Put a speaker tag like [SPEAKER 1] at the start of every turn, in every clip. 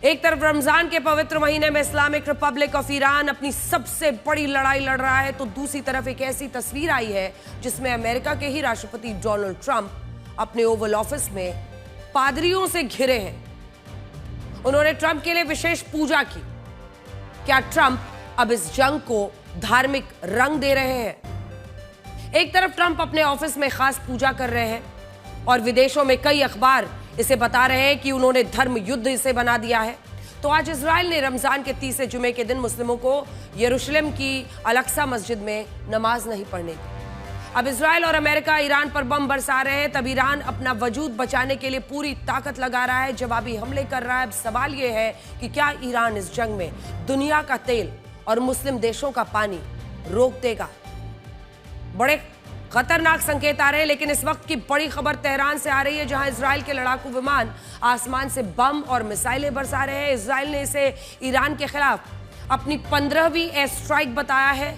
[SPEAKER 1] एक तरफ रमजान के पवित्र महीने में इस्लामिक रिपब्लिक ऑफ ईरान अपनी सबसे बड़ी लड़ाई लड़ रहा है, तो दूसरी तरफ एक ऐसी तस्वीर आई है जिसमें अमेरिका के ही राष्ट्रपति डोनाल्ड ट्रंप अपने ओवल ऑफिस में पादरियों से घिरे हैं। उन्होंने ट्रंप के लिए विशेष पूजा की। क्या ट्रंप अब इस जंग को धार्मिक रंग दे रहे हैं? एक तरफ ट्रंप अपने ऑफिस में खास पूजा कर रहे हैं और विदेशों में कई अखबार इसे बता रहे हैं कि उन्होंने धर्म युद्ध इसे बना दिया है। तो आज इजराइल ने रमजान के तीसरे जुमे के दिन मुस्लिमों को यरूशलेम की अल-अक्सा मस्जिद में नमाज नहीं पढ़ने दी। अब इजराइल और अमेरिका ईरान पर बम बरसा रहे हैं, तब ईरान अपना वजूद बचाने के लिए पूरी ताकत लगा रहा है, जवाबी हमले कर रहा है। अब सवाल यह है कि क्या ईरान इस जंग में दुनिया का तेल और मुस्लिम देशों का पानी रोक देगा? बड़े खतरनाक संकेत आ रहे हैं, लेकिन इस वक्त की बड़ी खबर तेहरान से आ रही है, जहां इजराइल के लड़ाकू विमान आसमान से बम और मिसाइलें बरसा रहे हैं। इजराइल ने इसे ईरान के खिलाफ अपनी 15वीं एयर स्ट्राइक बताया है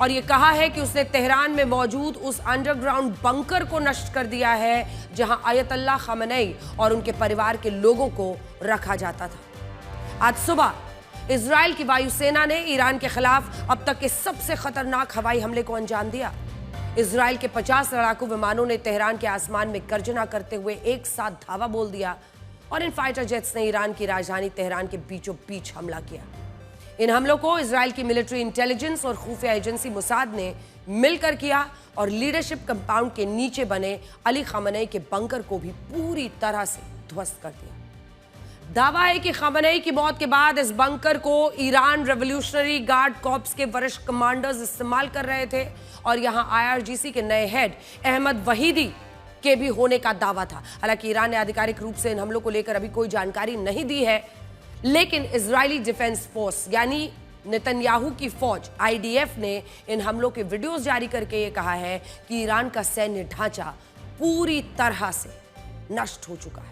[SPEAKER 1] और यह कहा है कि उसने तेहरान में मौजूद उस अंडरग्राउंड बंकर को नष्ट कर दिया है जहां आयतुल्लाह खamenei और उनके परिवार के लोगों को रखा जाता था। आज सुबह इजराइल की वायुसेना ने ईरान के खिलाफ अब तक के सबसे खतरनाक हवाई हमले को अंजाम दिया। इजराइल के 50 लड़ाकू विमानों ने तेहरान के आसमान में गर्जना करते हुए एक साथ धावा बोल दिया और इन फाइटर जेट्स ने ईरान की राजधानी तेहरान के बीचों बीच हमला किया। इन हमलों को इजराइल की मिलिट्री इंटेलिजेंस और खुफिया एजेंसी मुसाद ने मिलकर किया और लीडरशिप कंपाउंड के नीचे बने अली खamenei के बंकर को भी पूरी तरह से ध्वस्त कर दिया। दावा है कि खamenei की मौत के बाद इस बंकर को ईरान रेवोल्यूशनरी गार्ड कॉर्प्स के वरिष्ठ कमांडर्स इस्तेमाल कर रहे थे और यहां IRGC के नए हेड अहमद वहीदी के भी होने का दावा था। हालांकि ईरान ने आधिकारिक रूप से इन हमलों को लेकर अभी कोई जानकारी नहीं दी है, लेकिन इजरायली डिफेंस फोर्स यानी नेतन्याहू की फौज IDF ने इन हमलों के वीडियोस जारी करके ये कहा है कि ईरान का सैन्य ढांचा पूरी तरह से नष्ट हो चुका है।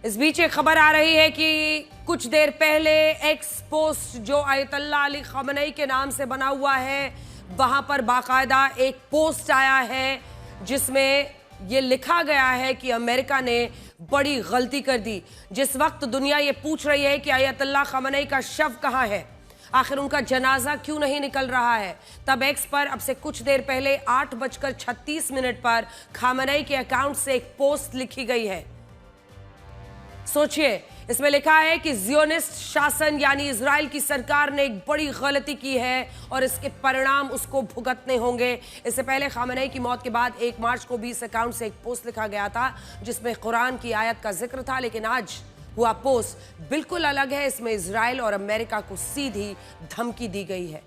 [SPEAKER 1] इस बीच एक खबर आ रही है कि कुछ देर पहले एक्स पोस्ट जो आयतुल्लाह अली खamenei के नाम से बना हुआ है, वहां पर बाकायदा एक पोस्ट आया है जिसमें यह लिखा गया है कि अमेरिका ने बड़ी गलती कर दी। जिस वक्त दुनिया ये पूछ रही है कि आयतुल्लाह खamenei का शव कहां है, आखिर उनका जनाजा क्यों नहीं निकल रहा है, तब एक्स पर अब से कुछ देर पहले 8:36 पर खamenei के अकाउंट से एक पोस्ट लिखी गई है। सोचिए, इसमें लिखा है कि जियोनिस्ट शासन यानी इजराइल की सरकार ने एक बड़ी गलती की है और इसके परिणाम उसको भुगतने होंगे। इससे पहले खamenei की मौत के बाद 1 मार्च को भी इस अकाउंट से एक पोस्ट लिखा गया था जिसमें कुरान की आयत का जिक्र था, लेकिन आज हुआ पोस्ट बिल्कुल अलग है। इसमें इजराइल और अमेरिका को सीधी धमकी दी गई है।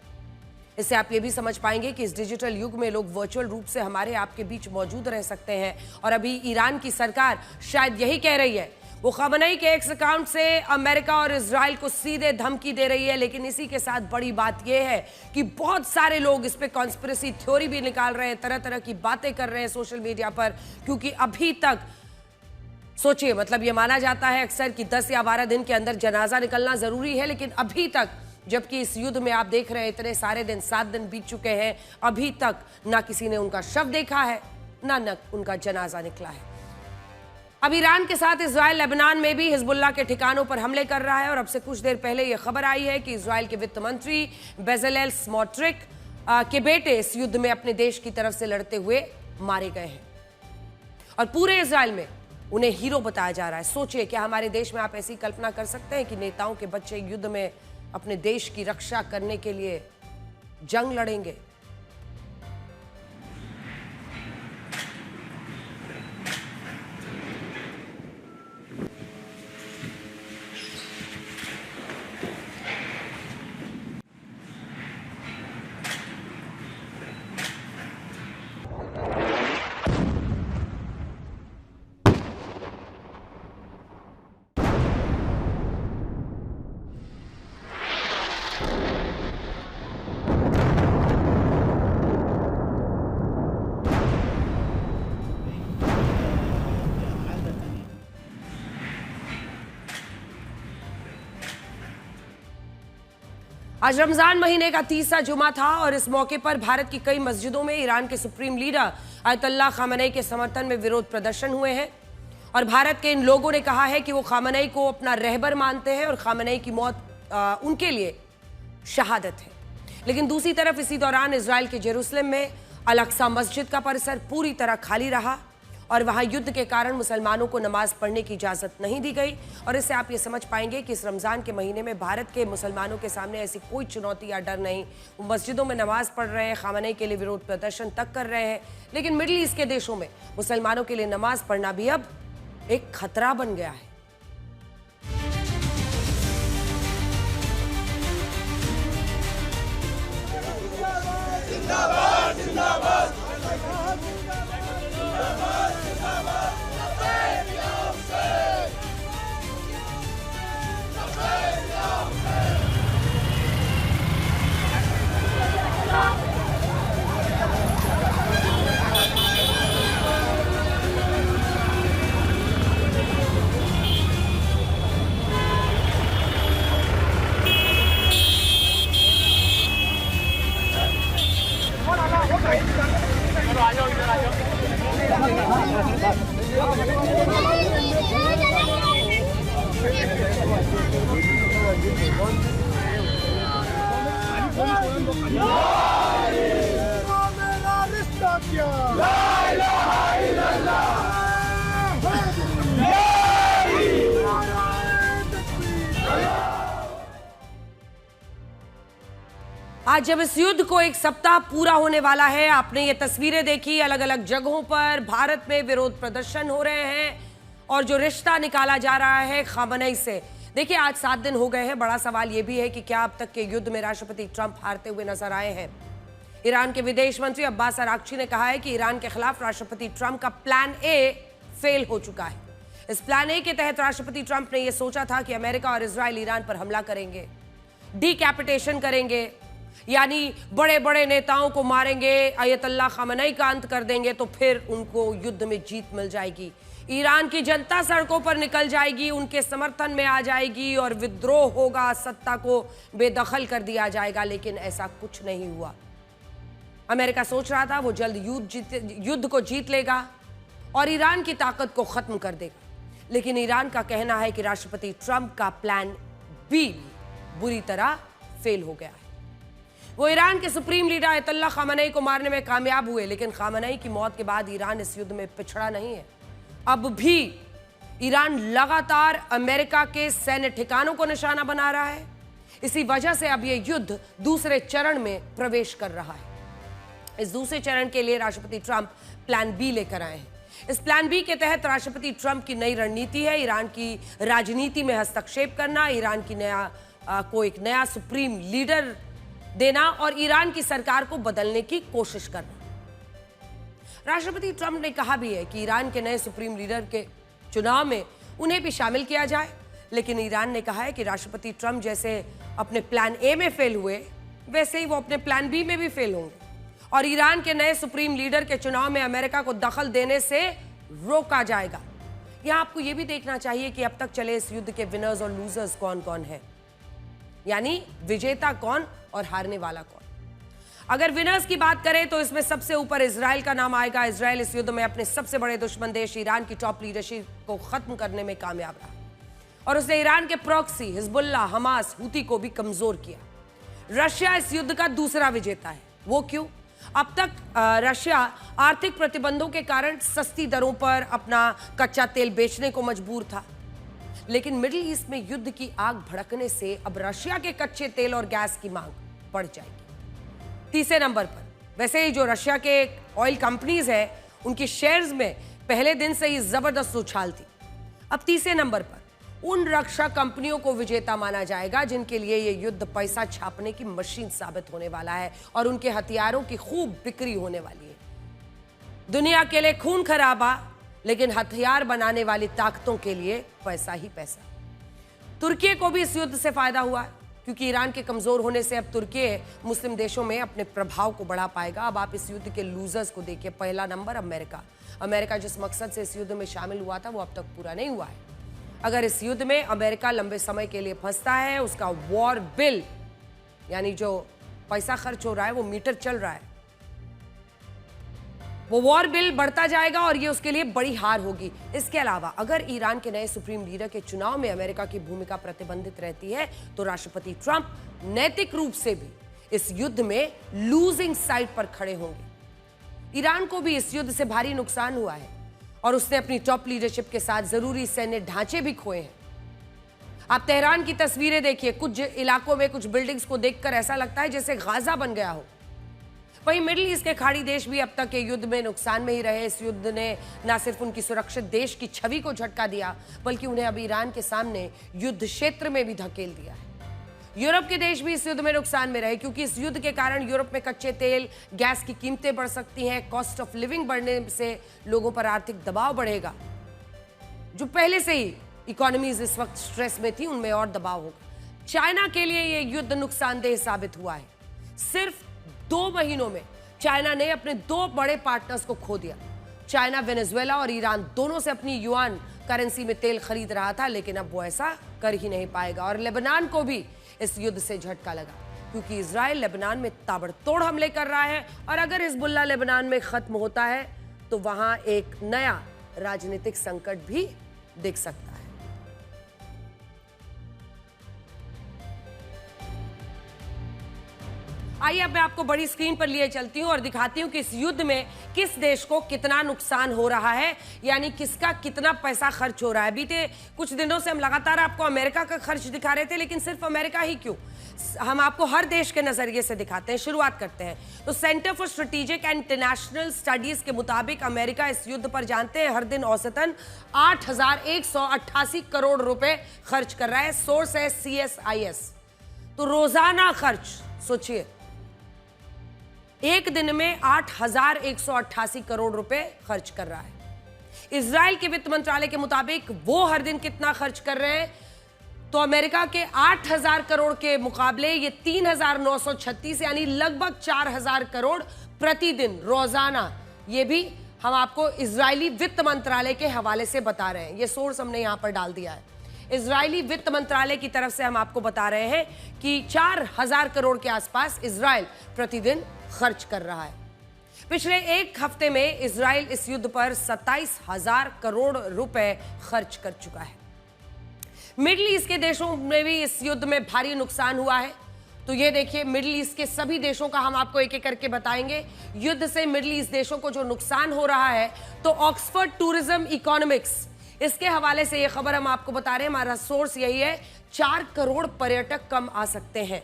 [SPEAKER 1] इससे आप ये भी समझ पाएंगे कि इस डिजिटल युग में लोग वर्चुअल रूप से हमारे आपके बीच मौजूद रह सकते हैं और अभी ईरान की सरकार शायद यही कह रही है। वो खamenei के एक्स अकाउंट से अमेरिका और इजराइल को सीधे धमकी दे रही है, लेकिन इसी के साथ बड़ी बात यह है कि बहुत सारे लोग इस पे कॉन्स्पिरेसी थ्योरी भी निकाल रहे हैं, तरह तरह की बातें कर रहे हैं सोशल मीडिया पर, क्योंकि अभी तक सोचिए, मतलब ये माना जाता है अक्सर कि 10 या 12 दिन के अंदर जनाजा निकलना जरूरी है, लेकिन अभी तक, जबकि इस युद्ध में आप देख रहे हैं इतने सारे दिन, 7 दिन बीत चुके हैं, अभी तक ना किसी ने उनका शव देखा है, ना उनका जनाजा निकला है। अब ईरान के साथ इजराइल लेबनान में भी हिजबुल्लाह के ठिकानों पर हमले कर रहा है और अब से कुछ देर पहले यह खबर आई है कि इजराइल के वित्त मंत्री बेज़लेल स्मोट्रिक के बेटे इस युद्ध में अपने देश की तरफ से लड़ते हुए मारे गए हैं और पूरे इजराइल में उन्हें हीरो बताया जा रहा है। सोचिए, क्या हमारे देश में आप ऐसी कल्पना कर सकते हैं कि नेताओं के बच्चे युद्ध में अपने देश की रक्षा करने के लिए जंग लड़ेंगे? आज रमजान महीने का तीसरा जुमा था और इस मौके पर भारत की कई मस्जिदों में ईरान के सुप्रीम लीडर अयतुल्लाह खामेनी के समर्थन में विरोध प्रदर्शन हुए हैं। और भारत के इन लोगों ने कहा है कि वो खामेनी को अपना रहबर मानते हैं और खामेनी की मौत उनके लिए शहादत है। लेकिन दूसरी तरफ इसी दौरान इजराइल के जेरूसलम में अल अक्सा मस्जिद का परिसर पूरी तरह खाली रहा और वहां युद्ध के कारण मुसलमानों को नमाज पढ़ने की इजाजत नहीं दी गई। और इससे आप ये समझ पाएंगे कि इस रमजान के महीने में भारत के मुसलमानों के सामने ऐसी कोई चुनौती या डर नहीं। वो मस्जिदों में नमाज पढ़ रहे हैं, खामेनी के लिए विरोध प्रदर्शन तक कर रहे हैं। लेकिन मिडिल ईस्ट के देशों में मुसलमानों के लिए नमाज पढ़ना भी अब एक खतरा बन गया है।
[SPEAKER 2] जिंदाबाद जिंदाबाद
[SPEAKER 1] आज जब इस युद्ध को एक सप्ताह पूरा होने वाला है, आपने ये तस्वीरें देखी, अलग अलग जगहों पर भारत में विरोध प्रदर्शन हो रहे हैं और जो रिश्ता निकाला जा रहा है खामेनी से। देखिए, आज 7 दिन हो गए हैं। बड़ा सवाल यह भी है कि क्या अब तक के युद्ध में राष्ट्रपति ट्रंप हारते हुए नजर आए हैं। ईरान के विदेश मंत्री अब्बास अराक्ची ने कहा है कि ईरान के खिलाफ राष्ट्रपति ट्रंप का प्लान ए फेल हो चुका है। इस प्लान ए के तहत राष्ट्रपति ट्रंप ने यह सोचा था कि अमेरिका और इजराइल ईरान पर हमला करेंगे, डीकैपिटेशन करेंगे, यानी बड़े बड़े नेताओं को मारेंगे, अयतुल्लाह खामेनी का अंत कर देंगे, तो फिर उनको युद्ध में जीत मिल जाएगी। ईरान की जनता सड़कों पर निकल जाएगी, उनके समर्थन में आ जाएगी और विद्रोह होगा, सत्ता को बेदखल कर दिया जाएगा। लेकिन ऐसा कुछ नहीं हुआ। अमेरिका सोच रहा था वो जल्द युद्ध को जीत लेगा और ईरान की ताकत को खत्म कर देगा। लेकिन ईरान का कहना है कि राष्ट्रपति ट्रंप का प्लान बी बुरी तरह फेल हो गया है। वो ईरान के सुप्रीम लीडर अयतुल्लाह खामेनी को मारने में कामयाब हुए, लेकिन खामेनी की मौत के बाद ईरान इस युद्ध में पिछड़ा नहीं है। अब भी ईरान लगातार अमेरिका के सैन्य ठिकानों को निशाना बना रहा है। इसी वजह से अब यह युद्ध दूसरे चरण में प्रवेश कर रहा है। इस दूसरे चरण के लिए राष्ट्रपति ट्रंप प्लान बी लेकर आए हैं। इस प्लान बी के तहत राष्ट्रपति ट्रंप की नई रणनीति है ईरान की राजनीति में हस्तक्षेप करना, ईरान की को एक नया सुप्रीम लीडर देना और ईरान की सरकार को बदलने की कोशिश करना। राष्ट्रपति ट्रंप ने कहा भी है कि ईरान के नए सुप्रीम लीडर के चुनाव में उन्हें भी शामिल किया जाए। लेकिन ईरान ने कहा है कि राष्ट्रपति ट्रंप जैसे अपने प्लान ए में फेल हुए, वैसे ही वो अपने प्लान बी में भी फेल होंगे और ईरान के नए सुप्रीम लीडर के चुनाव में अमेरिका को दखल देने से रोका जाएगा। यहां आपको यह भी देखना चाहिए कि अब तक चले इस युद्ध के विनर्स और लूजर्स कौन कौन है, यानी विजेता कौन और हारने वाला कौन। अगर विनर्स की बात करें तो इसमें सबसे ऊपर इजराइल का नाम आएगा। इजराइल इस युद्ध में अपने सबसे बड़े दुश्मन देश ईरान की टॉप लीडरशिप को खत्म करने में कामयाब रहा और उसने ईरान के प्रॉक्सी हिजबुल्लाह, हमास, हूती को भी कमजोर किया। रशिया इस युद्ध का दूसरा विजेता है। वो क्यों? अब तक रशिया आर्थिक प्रतिबंधों के कारण सस्ती दरों पर अपना कच्चा तेल बेचने को मजबूर था, लेकिन मिडिल ईस्ट में युद्ध की आग भड़कने से अब रशिया के कच्चे तेल और गैस की मांग बढ़ जाएगी। तीसरे नंबर पर वैसे ही जो रशिया के ऑयल कंपनीज है, उनकी शेयर्स में पहले दिन से ही जबरदस्त उछाल थी। अब तीसरे नंबर पर उन रक्षा कंपनियों को विजेता माना जाएगा जिनके लिए यह युद्ध पैसा छापने की मशीन साबित होने वाला है और उनके हथियारों की खूब बिक्री होने वाली है। दुनिया के लिए खून खराबा, लेकिन हथियार बनाने वाली ताकतों के लिए पैसा ही पैसा। तुर्की को भी इस युद्ध से फायदा हुआ है क्योंकि ईरान के कमजोर होने से अब तुर्की मुस्लिम देशों में अपने प्रभाव को बढ़ा पाएगा। अब आप इस युद्ध के लूजर्स को देखिए। पहला नंबर अमेरिका। अमेरिका जिस मकसद से इस युद्ध में शामिल हुआ था वो अब तक पूरा नहीं हुआ है। अगर इस युद्ध में अमेरिका लंबे समय के लिए फंसता है, उसका वॉर बिल यानी जो पैसा खर्च हो रहा है वो मीटर चल रहा है, वो वॉर बिल बढ़ता जाएगा और ये उसके लिए बड़ी हार होगी। इसके अलावा अगर ईरान के नए सुप्रीम लीडर के चुनाव में अमेरिका की भूमिका प्रतिबंधित रहती है तो राष्ट्रपति ट्रंप नैतिक रूप से भी इस युद्ध में लूजिंग साइड पर खड़े होंगे। ईरान को भी इस युद्ध से भारी नुकसान हुआ है और उसने अपनी टॉप लीडरशिप के साथ जरूरी सैन्य ढांचे भी खोए हैं। आप तेहरान की तस्वीरें देखिए, कुछ इलाकों में कुछ बिल्डिंग्स को देखकर ऐसा लगता है जैसे गाजा बन गया हो। वहीं मिडिल ईस्ट के खाड़ी देश भी अब तक के युद्ध में नुकसान में ही रहे। इस युद्ध ने न सिर्फ उनकी सुरक्षित देश की छवि को झटका दिया, बल्कि उन्हें अब ईरान के सामने युद्ध क्षेत्र में भी धकेल दिया है। यूरोप के देश भी इस युद्ध में नुकसान में रहे, क्योंकि इस युद्ध के कारण यूरोप में कच्चे तेल, गैस की कीमतें बढ़ सकती हैं। कॉस्ट ऑफ लिविंग बढ़ने से लोगों पर आर्थिक दबाव बढ़ेगा। जो पहले से ही इकोनॉमीज इस वक्त स्ट्रेस में थी, उनमें और दबाव होगा। चाइना के लिए यह युद्ध नुकसानदेह साबित हुआ है। सिर्फ 2 महीनों में चाइना ने अपने 2 बड़े पार्टनर्स को खो दिया। चाइना वेनेजुएला और ईरान दोनों से अपनी युआन करेंसी में तेल खरीद रहा था, लेकिन अब वो ऐसा कर ही नहीं पाएगा। और लेबनान को भी इस युद्ध से झटका लगा, क्योंकि इजराइल लेबनान में ताबड़तोड़ हमले कर रहा है और अगर हिजबुल्लाह लेबनान में खत्म होता है तो वहां एक नया राजनीतिक संकट भी दिख सकता है। आइए अब मैं आपको बड़ी स्क्रीन पर लिए चलती हूं और दिखाती हूं कि इस युद्ध में किस देश को कितना नुकसान हो रहा है, यानी किसका कितना पैसा खर्च हो रहा है। बीते कुछ दिनों से हम लगातार आपको अमेरिका का खर्च दिखा रहे थे, लेकिन सिर्फ अमेरिका ही क्यों, हम आपको हर देश के नजरिए से दिखाते हैं। शुरुआत करते हैं तो centre for strategic and international studies के मुताबिक अमेरिका इस युद्ध पर जानते हैं हर दिन औसतन 8,188 करोड़ रुपए खर्च कर रहा है। सोर्स है CSIS। तो रोजाना खर्च सोचिए, एक दिन में 8,188 करोड़ रुपए खर्च कर रहा है। इजराइल के वित्त मंत्रालय के मुताबिक वो हर दिन कितना खर्च कर रहे हैं, तो अमेरिका के 8,000 करोड़ के मुकाबले ये 3,936 यानी लगभग 4,000 करोड़ प्रतिदिन रोजाना। ये भी हम आपको इजरायली वित्त मंत्रालय के हवाले से बता रहे हैं। ये सोर्स हमने यहां पर डाल दिया है। इजरायली वित्त मंत्रालय की तरफ से हम आपको बता रहे हैं कि 4,000 करोड़ के आसपास इजराइल प्रतिदिन खर्च कर रहा है। पिछले एक हफ्ते में इजराइल इस युद्ध पर 27,000 करोड़ रुपए खर्च कर चुका है। मिडिल ईस्ट के देशों में भी इस युद्ध में भारी नुकसान हुआ है। तो ये देखिए, मिडिल ईस्ट के सभी देशों का हम आपको एक एक करके बताएंगे। युद्ध से मिडिल ईस्ट देशों को जो नुकसान हो रहा है, तो ऑक्सफोर्ड टूरिज्म इकोनॉमिक्स, इसके हवाले से ये खबर हम आपको बता रहे हैं। हमारा सोर्स यही है, 4 करोड़ पर्यटक कम आ सकते हैं।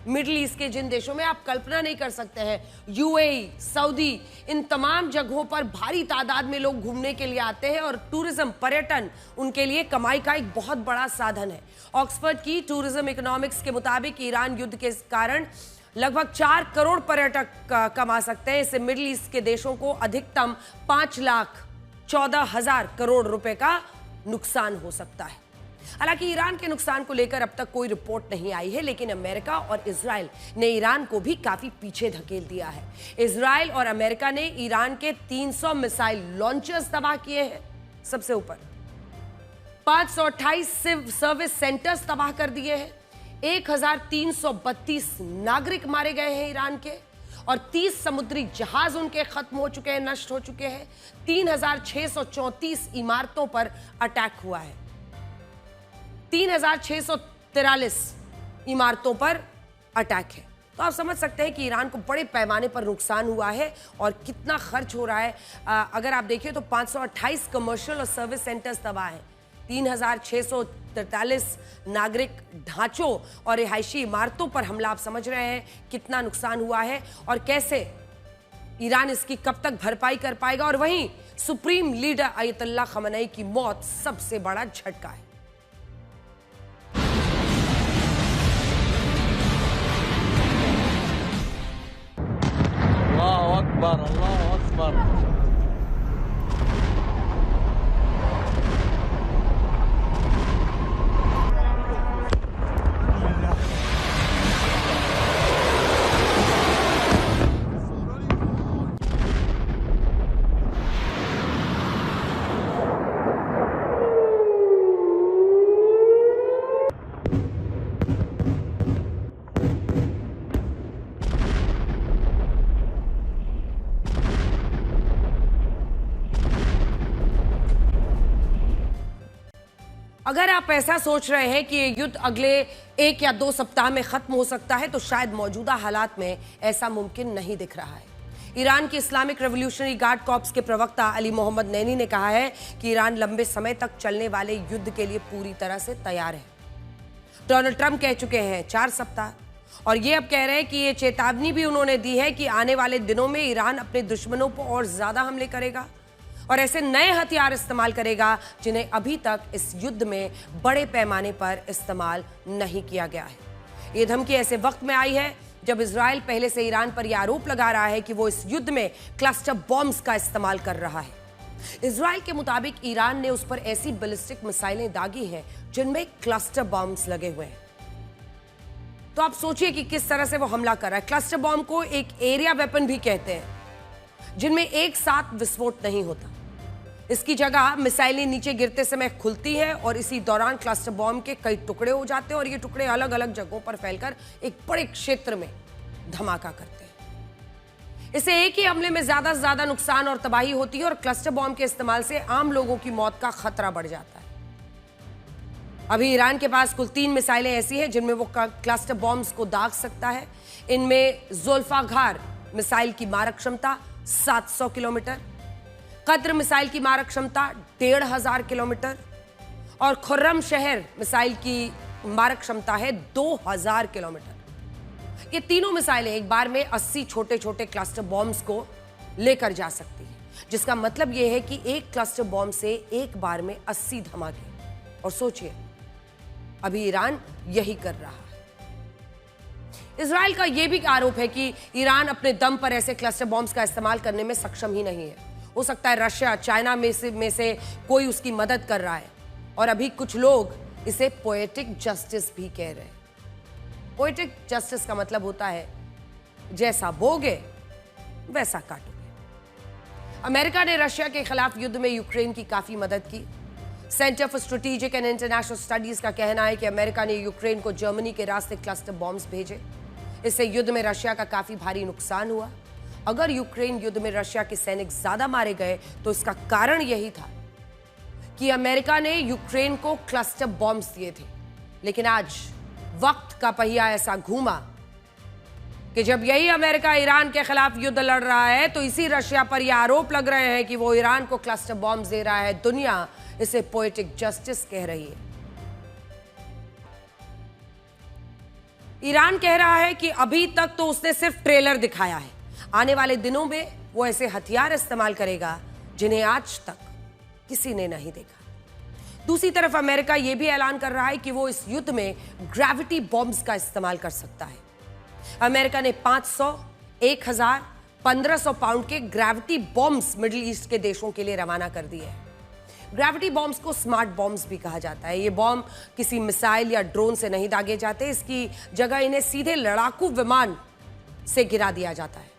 [SPEAKER 1] मिडिल ईस्ट के जिन देशों में आप कल्पना नहीं कर सकते हैं, UAE, सऊदी, इन तमाम जगहों पर भारी तादाद में लोग घूमने के लिए आते हैं और टूरिज्म, पर्यटन उनके लिए कमाई का एक बहुत बड़ा साधन है। ऑक्सफोर्ड की टूरिज्म इकोनॉमिक्स के मुताबिक ईरान युद्ध के कारण लगभग 4 करोड़ पर्यटक कमा सकते हैं। इससे मिडिल ईस्ट के देशों को अधिकतम 5,14,000 करोड़ रुपए का नुकसान हो सकता है। हालांकि ईरान के नुकसान को लेकर अब तक कोई रिपोर्ट नहीं आई है, लेकिन अमेरिका और इजराइल ने ईरान को भी काफी पीछे धकेल दिया है। इजराइल और अमेरिका ने ईरान के 300 मिसाइल लॉन्चर्स तबाह किए हैं, सबसे ऊपर 528 सर्विस सेंटर्स तबाह कर दिए हैं, 1,332 नागरिक मारे गए हैं ईरान के, और 30 समुद्री जहाज उनके खत्म हो चुके हैं, नष्ट हो चुके हैं। 3,634 इमारतों पर अटैक हुआ है। 3,643 इमारतों पर अटैक है। तो आप समझ सकते हैं कि ईरान को बड़े पैमाने पर नुकसान हुआ है और कितना खर्च हो रहा है। अगर आप देखिए तो 528 कमर्शियल और सर्विस सेंटर्स तबाह हैं, 3,643 नागरिक ढांचों और रिहायशी इमारतों पर हमला। आप समझ रहे हैं कितना नुकसान हुआ है और कैसे ईरान इसकी कब तक भरपाई कर पाएगा। और वहीं सुप्रीम लीडर अयतुल्लाह खamenei की मौत सबसे बड़ा झटका है।
[SPEAKER 2] अल्लाह अकबर, अल्लाह अकबर।
[SPEAKER 1] अगर आप ऐसा सोच रहे हैं कि ये युद्ध अगले 1 या 2 सप्ताह में खत्म हो सकता है, तो शायद मौजूदा हालात में ऐसा मुमकिन नहीं दिख रहा है। ईरान की इस्लामिक रेवोल्यूशनरी गार्ड कॉर्प्स के प्रवक्ता अली मोहम्मद नैनी ने कहा है कि ईरान लंबे समय तक चलने वाले युद्ध के लिए पूरी तरह से तैयार है। डोनाल्ड ट्रंप कह चुके हैं 4 सप्ताह, और ये अब कह रहे हैं कि ये चेतावनी भी उन्होंने दी है कि आने वाले दिनों में ईरान अपने दुश्मनों पर और ज्यादा हमले करेगा और ऐसे नए हथियार इस्तेमाल करेगा जिन्हें अभी तक इस युद्ध में बड़े पैमाने पर इस्तेमाल नहीं किया गया है। ये धमकी ऐसे वक्त में आई है जब इजराइल पहले से ईरान पर यह आरोप लगा रहा है कि वो इस युद्ध में क्लस्टर बॉम्ब्स का इस्तेमाल कर रहा है। इजराइल के मुताबिक ईरान ने उस पर ऐसी बैलिस्टिक मिसाइलें दागी हैं जिनमें क्लस्टर बॉम्ब्स लगे हुए हैं। तो आप सोचिए कि किस तरह से वो हमला कर रहा है। क्लस्टर बॉम्ब को एक एरिया वेपन भी कहते हैं, जिनमें एक साथ विस्फोट नहीं होता। इसकी जगह मिसाइलें नीचे गिरते समय खुलती हैं और इसी दौरान क्लस्टर बॉम्ब के कई टुकड़े हो जाते हैं और ये टुकड़े अलग अलग जगहों पर फैलकर एक बड़े क्षेत्र में धमाका करते हैं। इसे एक ही हमले में ज्यादा से ज्यादा नुकसान और तबाही होती है और क्लस्टर बॉम्ब के इस्तेमाल से आम लोगों की मौत का खतरा बढ़ जाता है। अभी ईरान के पास कुल 3 मिसाइलें ऐसी हैं जिनमें वो क्लस्टर बॉम्ब्स को दाग सकता है। इनमें जुल्फाघार मिसाइल की मारक क्षमता 700 किलोमीटर, कद्र मिसाइल की मारक क्षमता 1500 किलोमीटर और खुर्रम शहर मिसाइल की मारक क्षमता है 2000 किलोमीटर। ये तीनों मिसाइलें एक बार में 80 छोटे छोटे क्लस्टर बॉम्ब्स को लेकर जा सकती हैं, जिसका मतलब यह है कि एक क्लस्टर बॉम्ब से एक बार में 80 धमाके। और सोचिए, अभी ईरान यही कर रहा है। इजराइल का यह भी आरोप है कि ईरान अपने दम पर ऐसे क्लस्टर बॉम्ब्स का इस्तेमाल करने में सक्षम ही नहीं है। हो सकता है रशिया, चाइना में से कोई उसकी मदद कर रहा है और अभी कुछ लोग इसे पोएटिक जस्टिस भी कह रहे हैं। पोएटिक जस्टिस का मतलब होता है जैसा बोगे वैसा काटोगे। अमेरिका ने रशिया के खिलाफ युद्ध में यूक्रेन की काफी मदद की। Centre for strategic and international studies का कहना है कि अमेरिका ने यूक्रेन को जर्मनी के रास्ते क्लस्टर बॉम्ब्स भेजे। इससे युद्ध में रशिया का काफी भारी नुकसान हुआ। अगर यूक्रेन युद्ध में रशिया के सैनिक ज्यादा मारे गए तो इसका कारण यही था कि अमेरिका ने यूक्रेन को क्लस्टर बॉम्ब्स दिए थे। लेकिन आज वक्त का पहिया ऐसा घूमा कि जब यही अमेरिका ईरान के खिलाफ युद्ध लड़ रहा है तो इसी रशिया पर यह आरोप लग रहे हैं कि वो ईरान को क्लस्टर बॉम्ब्स दे रहा है। दुनिया इसे पोएटिक जस्टिस कह रही है। ईरान कह रहा है कि अभी तक तो उसने सिर्फ ट्रेलर दिखाया है, आने वाले दिनों में वो ऐसे हथियार इस्तेमाल करेगा जिन्हें आज तक किसी ने नहीं देखा। दूसरी तरफ अमेरिका यह भी ऐलान कर रहा है कि वो इस युद्ध में ग्रेविटी बॉम्ब्स का इस्तेमाल कर सकता है। अमेरिका ने 500, 1000, 1500 पाउंड के ग्रेविटी बॉम्ब्स मिडिल ईस्ट के देशों के लिए रवाना कर दिए हैं। ग्रेविटी बॉम्ब्स को स्मार्ट बॉम्ब्स भी कहा जाता है। ये बॉम्ब किसी मिसाइल या ड्रोन से नहीं दागे जाते, इसकी जगह इन्हें सीधे लड़ाकू विमान से गिरा दिया जाता है।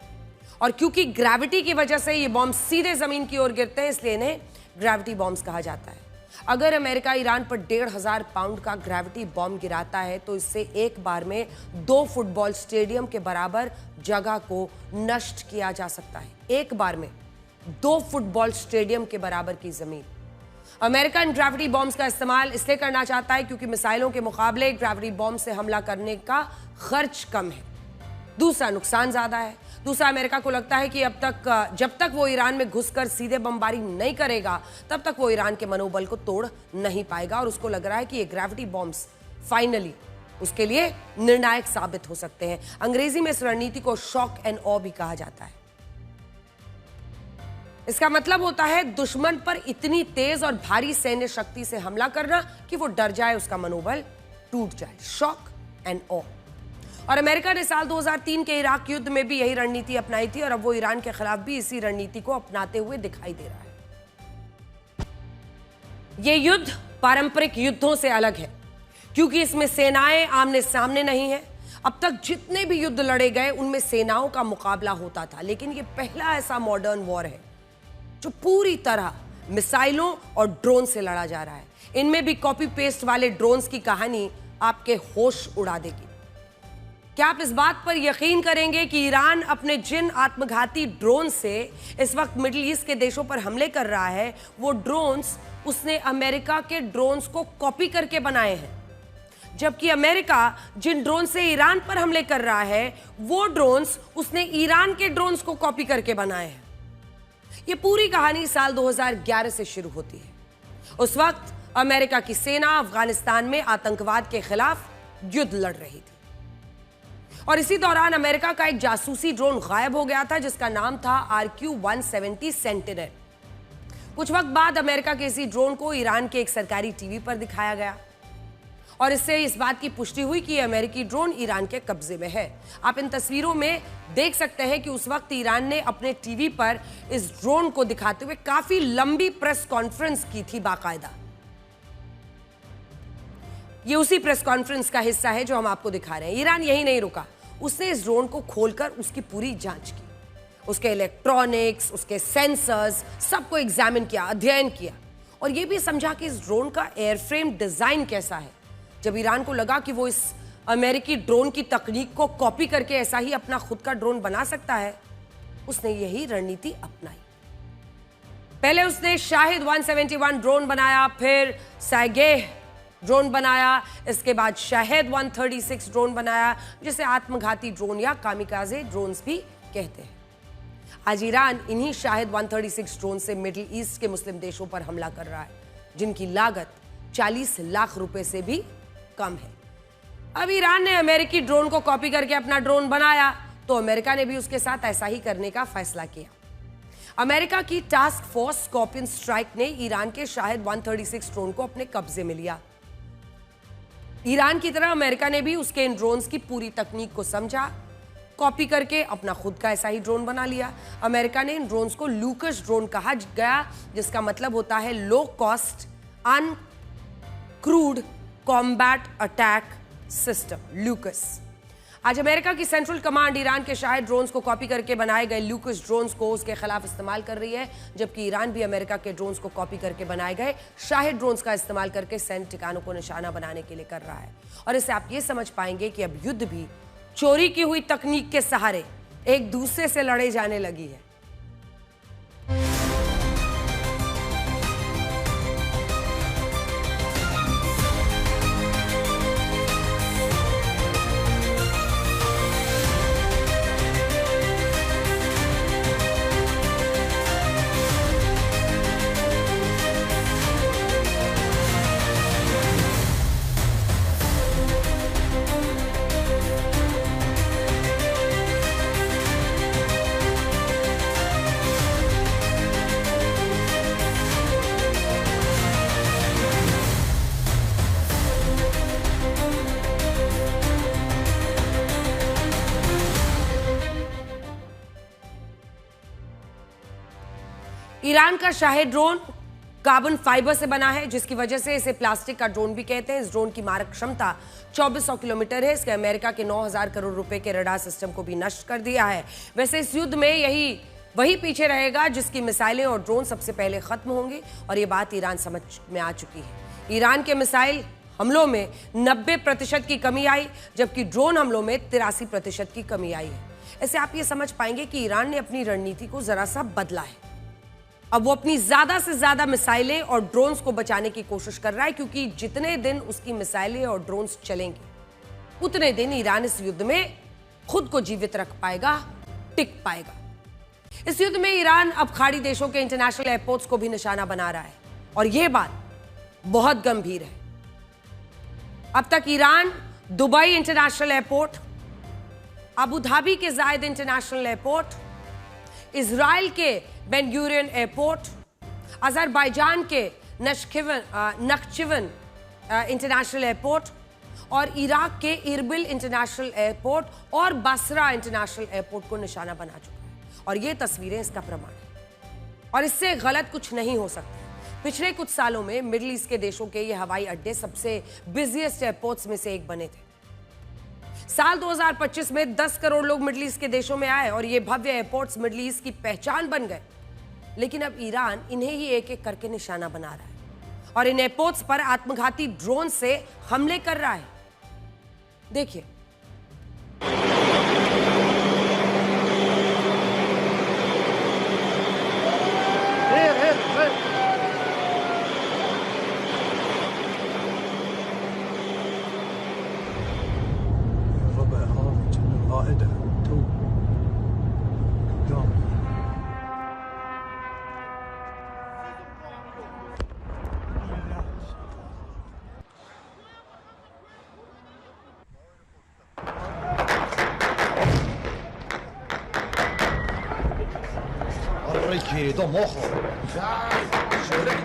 [SPEAKER 1] और क्योंकि ग्रेविटी की वजह से ये बॉम्ब सीधे जमीन की ओर गिरते हैं, इसलिए इन्हें ग्रेविटी बॉम्ब्स कहा जाता है। अगर अमेरिका ईरान पर 1500 पाउंड का ग्रेविटी बॉम्ब गिराता है तो इससे एक बार में 2 फुटबॉल स्टेडियम के बराबर जगह को नष्ट किया जा सकता है। एक बार में 2 फुटबॉल स्टेडियम के बराबर की जमीन। अमेरिका इन ग्रेविटी बॉम्ब्स का इस्तेमाल इसलिए करना चाहता है क्योंकि मिसाइलों के मुकाबले ग्रेविटी बॉम्ब से हमला करने का खर्च कम है। दूसरा, नुकसान ज्यादा है। दूसरा, अमेरिका को लगता है कि जब तक वो ईरान में घुसकर सीधे बमबारी नहीं करेगा तब तक वो ईरान के मनोबल को तोड़ नहीं पाएगा। और उसको लग रहा है कि ये ग्रेविटी बॉम्ब्स फाइनली उसके लिए निर्णायक साबित हो सकते हैं। अंग्रेजी में इस रणनीति को शॉक एंड ऑ भी कहा जाता है। इसका मतलब होता है दुश्मन पर इतनी तेज और भारी सैन्य शक्ति से हमला करना कि वो डर जाए, उसका मनोबल टूट जाए। शॉक एंड ऑ। और अमेरिका ने साल 2003 के इराक युद्ध में भी यही रणनीति अपनाई थी और अब वो ईरान के खिलाफ भी इसी रणनीति को अपनाते हुए दिखाई दे रहा है। ये युद्ध पारंपरिक युद्धों से अलग है क्योंकि इसमें सेनाएं आमने सामने नहीं है। अब तक जितने भी युद्ध लड़े गए उनमें सेनाओं का मुकाबला होता था, लेकिन ये पहला ऐसा मॉडर्न वॉर है जो पूरी तरह मिसाइलों और ड्रोन से लड़ा जा रहा है। इनमें भी कॉपी पेस्ट वाले ड्रोन्स की कहानी आपके होश उड़ा देगी। क्या आप इस बात पर यकीन करेंगे कि ईरान अपने जिन आत्मघाती ड्रोन से इस वक्त मिडिल ईस्ट के देशों पर हमले कर रहा है, वो ड्रोन्स उसने अमेरिका के ड्रोन्स को कॉपी करके बनाए हैं। जबकि अमेरिका जिन ड्रोन से ईरान पर हमले कर रहा है, वो ड्रोन्स उसने ईरान के ड्रोन्स को कॉपी करके बनाए हैं। ये पूरी कहानी साल 2011 से शुरू होती है। उस वक्त अमेरिका की सेना अफगानिस्तान में आतंकवाद के खिलाफ युद्ध लड़ रही थी और इसी दौरान अमेरिका का एक जासूसी ड्रोन गायब हो गया था जिसका नाम था RQ-170 सेंटिनल। कुछ वक्त बाद अमेरिका के इसी ड्रोन को ईरान के एक सरकारी टीवी पर दिखाया गया और इससे इस बात की पुष्टि हुई कि अमेरिकी ड्रोन ईरान के कब्जे में है। आप इन तस्वीरों में देख सकते हैं कि उस वक्त ईरान ने अपने टीवी पर इस ड्रोन को दिखाते हुए काफी लंबी प्रेस कॉन्फ्रेंस की थी बाकायदा। ये उसी प्रेस कॉन्फ्रेंस का हिस्सा है जो हम आपको दिखा रहे हैं। ईरान यही नहीं रुका, उसने इस ड्रोन को खोलकर उसकी पूरी जांच की, उसके इलेक्ट्रॉनिक्स, उसके सेंसर्स, सबको एग्जामिन किया, अध्ययन किया और यह भी समझा कि इस ड्रोन का एयरफ्रेम डिजाइन कैसा है। जब ईरान को लगा कि वो इस अमेरिकी ड्रोन की तकनीक को कॉपी करके ऐसा ही अपना खुद का ड्रोन बना सकता है, उसने यही रणनीति अपनाई। पहले उसने शाहिद 171 ड्रोन बनाया, फिर सैगेह ड्रोन बनाया, इसके बाद शाहिद 136 ड्रोन बनाया, जिसे आत्मघाती ड्रोन या कामिकाजे ड्रोन्स भी कहते हैं। आज ईरान इन्हीं शाहिद 136 ड्रोन से मिडिल ईस्ट के मुस्लिम देशों पर हमला कर रहा है, जिनकी लागत 40 लाख रुपए से भी कम है। अब ईरान ने अमेरिकी ड्रोन को कॉपी करके अपना ड्रोन बनाया, तो अमेरिका ने भी उसके साथ ऐसा ही करने का फैसला किया। अमेरिका की टास्क फोर्स स्कॉर्पियन स्ट्राइक ने ईरान के शाहिद 136 ड्रोन को अपने कब्जे में लिया। ईरान की तरह अमेरिका ने भी उसके इन ड्रोन्स की पूरी तकनीक को समझा, कॉपी करके अपना खुद का ऐसा ही ड्रोन बना लिया। अमेरिका ने इन ड्रोन्स को लूकस ड्रोन कहा गया, जिसका मतलब होता है low cost uncrewed combat attack system, लूकस। आज अमेरिका की सेंट्रल कमांड ईरान के शाहिद ड्रोन्स को कॉपी करके बनाए गए लूकस ड्रोन्स को उसके खिलाफ इस्तेमाल कर रही है, जबकि ईरान भी अमेरिका के ड्रोन्स को कॉपी करके बनाए गए शाहिद ड्रोन्स का इस्तेमाल करके सैन्य ठिकानों को निशाना बनाने के लिए कर रहा है। और इससे आप ये समझ पाएंगे कि अब युद्ध भी चोरी की हुई तकनीक के सहारे एक दूसरे से लड़े जाने लगी है। ईरान का शाहिद ड्रोन कार्बन फाइबर से बना है, जिसकी वजह से इसे प्लास्टिक का ड्रोन भी कहते हैं। इस ड्रोन की मारक क्षमता 2400 किलोमीटर है। इसके अमेरिका के 9000 करोड़ रुपए के रडार सिस्टम को भी नष्ट कर दिया है। वैसे इस युद्ध में वही पीछे रहेगा जिसकी मिसाइलें और ड्रोन सबसे पहले खत्म होंगे, और ये बात ईरान समझ में आ चुकी है। ईरान के मिसाइल हमलों में 90% की कमी आई, जबकि ड्रोन हमलों में 83% की कमी आई है। ऐसे आप ये समझ पाएंगे कि ईरान ने अपनी रणनीति को जरा सा बदला है। अब वो अपनी ज्यादा से ज्यादा मिसाइलें और ड्रोन्स को बचाने की कोशिश कर रहा है, क्योंकि जितने दिन उसकी मिसाइलें और ड्रोन्स चलेंगे उतने दिन ईरान इस युद्ध में खुद को जीवित रख पाएगा, टिक पाएगा। इस युद्ध में ईरान अब खाड़ी देशों के इंटरनेशनल एयरपोर्ट्स को भी निशाना बना रहा है, और यह बात बहुत गंभीर है। अब तक Iran Dubai international airport, Abu Dhabi के जायद इंटरनेशनल एयरपोर्ट, इजराइल के बेन गुरियन एयरपोर्ट, अजरबैजान के नख्चिवन इंटरनेशनल एयरपोर्ट और इराक के इरबिल इंटरनेशनल एयरपोर्ट और बसरा इंटरनेशनल एयरपोर्ट को निशाना बना चुका है, और ये तस्वीरें इसका प्रमाण है। और इससे गलत कुछ नहीं हो सकता। पिछले कुछ सालों में मिडिल ईस्ट के देशों के ये हवाई अड्डे सबसे बिजिएस्ट एयरपोर्ट्स में से एक बने थे। साल 2025 में 10 करोड़ लोग मिडिल ईस्ट के देशों में आए और ये भव्य एयरपोर्ट्स मिडिल ईस्ट की पहचान बन गए। लेकिन अब ईरान इन्हें ही एक एक करके निशाना बना रहा है और इन एयरपोर्ट्स पर आत्मघाती ड्रोन से हमले कर रहा है। देखिए,
[SPEAKER 3] tranquillo, mojo.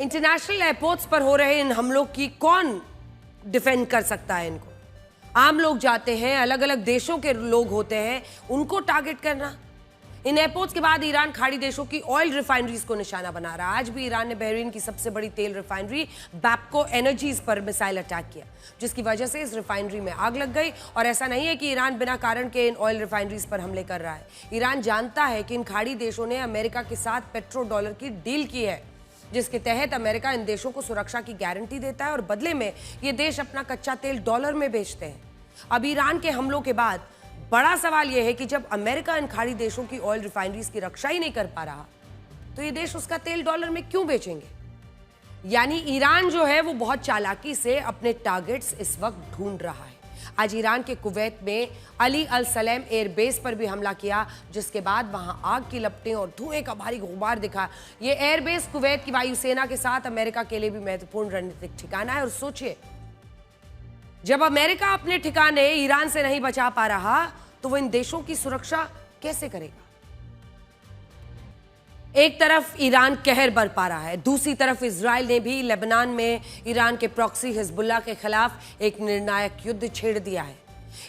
[SPEAKER 1] इंटरनेशनल एयरपोर्ट्स पर हो रहे इन हमलों की कौन डिफेंड कर सकता है इनको? आम लोग जाते हैं, अलग अलग देशों के लोग होते हैं, उनको टारगेट करना। इन एयरपोर्ट्स के बाद ईरान खाड़ी देशों की ऑयल रिफाइनरीज को निशाना बना रहा है। आज भी ईरान ने बहरीन की सबसे बड़ी तेल रिफाइनरी बैपको एनर्जीज पर मिसाइल अटैक किया, जिसकी वजह से इस रिफाइनरी में आग लग गई। और ऐसा नहीं है कि ईरान बिना कारण के इन ऑयल रिफाइनरीज पर हमले कर रहा है। ईरान जानता है कि इन खाड़ी देशों ने अमेरिका के साथ पेट्रो डॉलर की डील की है, जिसके तहत अमेरिका इन देशों को सुरक्षा की गारंटी देता है और बदले में ये देश अपना कच्चा तेल डॉलर में बेचते हैं। अब ईरान के हमलों के बाद बड़ा सवाल यह है कि जब अमेरिका इन खाड़ी देशों की ऑयल रिफाइनरीज की रक्षा ही नहीं कर पा रहा, तो ये देश उसका तेल डॉलर में क्यों बेचेंगे? यानी ईरान जो है वो बहुत चालाकी से अपने टारगेट्स इस वक्त ढूंढ रहा है। आज ईरान के कुवैत में अली अल सलेम एयरबेस पर भी हमला किया, जिसके बाद वहां आग की लपटें और धुएं का भारी गुबार दिखा। ये एयरबेस कुवैत की वायुसेना के साथ अमेरिका के लिए भी महत्वपूर्ण रणनीतिक ठिकाना है। और सोचिए, जब अमेरिका अपने ठिकाने ईरान से नहीं बचा पा रहा, तो वो इन देशों की सुरक्षा कैसे करेगा? एक तरफ ईरान कहर बरपा रहा है, दूसरी तरफ इजराइल ने भी लेबनान में ईरान के प्रॉक्सी हिजबुल्लाह के खिलाफ एक निर्णायक युद्ध छेड़ दिया है।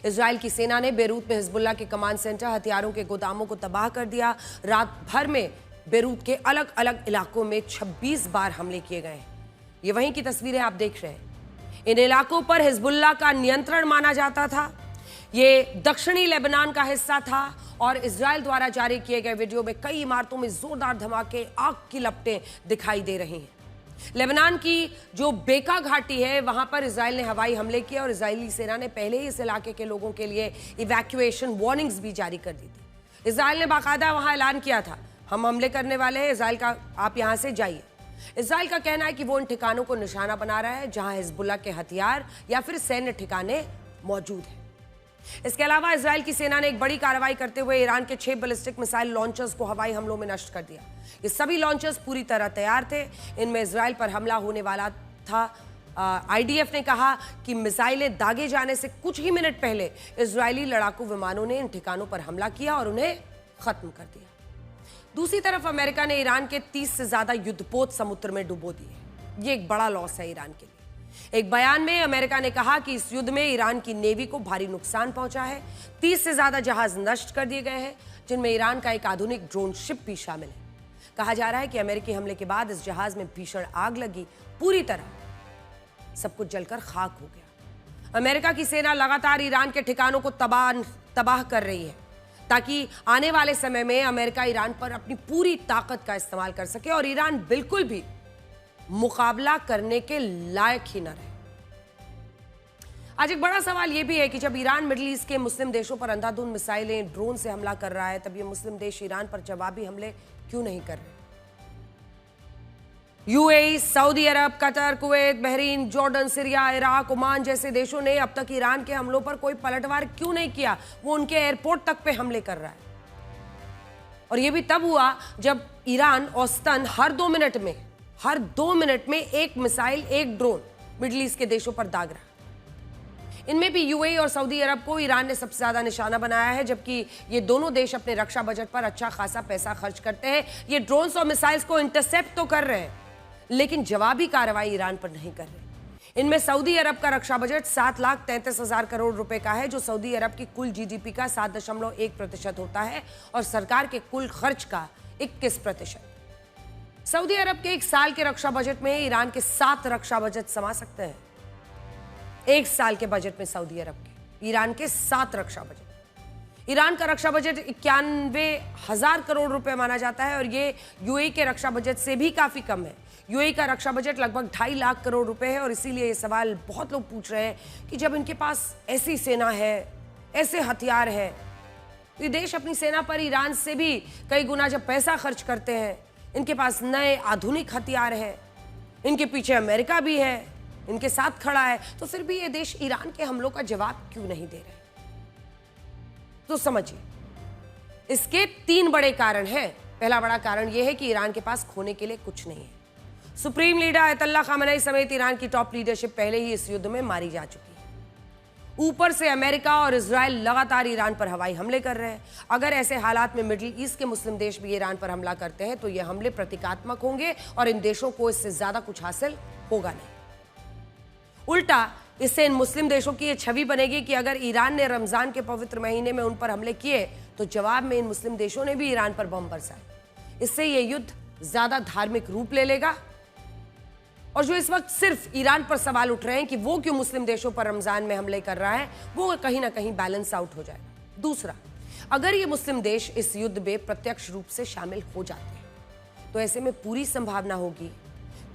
[SPEAKER 1] इजराइल की सेना ने बेरूत में हिजबुल्लाह के कमांड सेंटर, हथियारों के गोदामों को तबाह कर दिया। रात भर में बेरूत के अलग अलग इलाकों में 26 बार हमले किए गए हैं। ये वहीं की तस्वीरें आप देख रहे हैं। इन इलाकों पर हिजबुल्लाह का नियंत्रण माना जाता था। ये दक्षिणी लेबनान का हिस्सा था और इजराइल द्वारा जारी किए गए वीडियो में कई इमारतों में जोरदार धमाके, आग की लपटें दिखाई दे रही हैं। लेबनान की जो बेका घाटी है, वहां पर इजराइल ने हवाई हमले किए और इजरायली सेना ने पहले ही इस इलाके के लोगों के लिए इवैक्यूएशन वार्निंग्स भी जारी कर दी थी। इजराइल ने बाकायदा वहां ऐलान किया था, हम हमले करने वाले हैं, इजराइल का आप यहां से जाइए। इजराइल का कहना है कि वो इन ठिकानों को निशाना बना रहा है जहां हिजबुल्लाह के हथियार या फिर सैन्य ठिकाने मौजूद हैं। इसके अलावा इजराइल की सेना ने एक बड़ी कार्रवाई करते हुए ईरान के 6 बैलिस्टिक मिसाइल लॉन्चर्स को हवाई हमलों में नष्ट कर दिया। ये सभी लॉन्चर्स पूरी तरह तैयार थे। इनमें इजराइल पर हमला होने वाला था। आईडीएफ ने कहा कि मिसाइलें दागे जाने से कुछ ही मिनट पहले इजरायली लड़ाकू विमानों ने इन ठिकानों पर हमला किया और उन्हें खत्म कर दिया। दूसरी तरफ अमेरिका ने ईरान के 30 से ज्यादा युद्धपोत समुद्र में डुबो दिए। ये एक बड़ा लॉस है ईरान के लिए। एक बयान में अमेरिका ने कहा कि इस युद्ध में ईरान की नेवी को भारी नुकसान पहुंचा है। 30 से ज्यादा जहाज नष्ट कर दिए गए हैं, जिनमें ईरान का एक आधुनिक ड्रोन शिप भी शामिल है। कहा जा रहा है कि अमेरिकी हमले के बाद इस जहाज में भीषण आग लगी, पूरी तरह सब कुछ जलकर खाक हो गया। अमेरिका की सेना लगातार ईरान के ठिकानों को तबाह कर रही है, ताकि आने वाले समय में अमेरिका ईरान पर अपनी पूरी ताकत का इस्तेमाल कर सके और ईरान बिल्कुल भी मुकाबला करने के लायक ही न रहे। आज एक बड़ा सवाल यह भी है कि जब ईरान मिडिल ईस्ट के मुस्लिम देशों पर अंधाधुंध मिसाइलें, ड्रोन से हमला कर रहा है, तब ये मुस्लिम देश ईरान पर जवाबी हमले क्यों नहीं कर रहे? UAE, Saudi Arab, Qatar, Kuwait, Bahrain, Jordan, Syria, Iraq, Oman जैसे देशों ने अब तक ईरान के हमलों पर कोई पलटवार क्यों नहीं किया? वो उनके एयरपोर्ट तक पे हमले कर रहा है। और यह भी तब हुआ जब ईरान औसतन हर 2 मिनट में एक मिसाइल, एक ड्रोन मिडिल ईस्ट के देशों पर दाग रहा है। इनमें भी यूएई और सऊदी अरब को ईरान ने सबसे ज्यादा निशाना बनाया है, जबकि ये दोनों देश अपने रक्षा बजट पर अच्छा खासा पैसा खर्च करते हैं। ये ड्रोन्स और मिसाइल्स को इंटरसेप्ट तो कर रहे हैं, लेकिन जवाबी कार्रवाई ईरान पर नहीं कर रहे। इनमें सऊदी अरब का रक्षा बजट 7,33,000 करोड़ रुपए का है, जो सऊदी अरब की कुल जीडीपी का 7.1% होता है और सरकार के कुल खर्च का 21%। सऊदी अरब के एक साल के रक्षा बजट में ईरान के 7 रक्षा बजट समा सकते हैं। एक साल के बजट में सऊदी अरब के, ईरान के 7 रक्षा बजट। ईरान का रक्षा बजट 91,000 करोड़ रुपए माना जाता है और ये यूएई के रक्षा बजट से भी काफी कम है। यूएई का रक्षा बजट लगभग 2.5 लाख करोड़ रुपए है और इसीलिए ये सवाल बहुत लोग पूछ रहे हैं कि जब इनके पास ऐसी सेना है, ऐसे हथियार है, तो ये देश अपनी सेना पर ईरान से भी कई गुना जब पैसा खर्च करते हैं, इनके पास नए आधुनिक हथियार है, इनके पीछे अमेरिका भी है, इनके साथ खड़ा है, तो फिर भी ये देश ईरान के हमलों का जवाब क्यों नहीं दे रहे? तो समझिए, इसके 3 बड़े कारण हैं पहला बड़ा कारण यह है कि ईरान के पास खोने के लिए कुछ नहीं है। सुप्रीम लीडर अयतुल्लाह खामेनी समेत ईरान की टॉप लीडरशिप पहले ही इस युद्ध में मारी जा चुकी है। ऊपर से अमेरिका और इजराइल लगातार ईरान पर हवाई हमले कर रहे हैं। अगर ऐसे हालात में मिडिल ईस्ट के मुस्लिम देश भी ईरान पर हमला करते हैं तो ये हमले प्रतीकात्मक होंगे और इन देशों को इससे ज्यादा कुछ हासिल होगा नहीं। उल्टा इससे इन मुस्लिम देशों की यह छवि बनेगी कि अगर ईरान ने रमजान के पवित्र महीने में उन पर हमले किए तो जवाब में इन मुस्लिम देशों ने भी ईरान पर बम बरसाए। इससे यह युद्ध ज्यादा धार्मिक रूप ले लेगा। और जो इस वक्त सिर्फ ईरान पर सवाल उठ रहे हैं कि वो क्यों मुस्लिम देशों पर रमजान में हमले कर रहा है, वो कहीं ना कहीं बैलेंस आउट हो जाएगा। दूसरा, अगर ये मुस्लिम देश इस युद्ध में प्रत्यक्ष रूप से शामिल हो जाते हैं तो ऐसे में पूरी संभावना होगी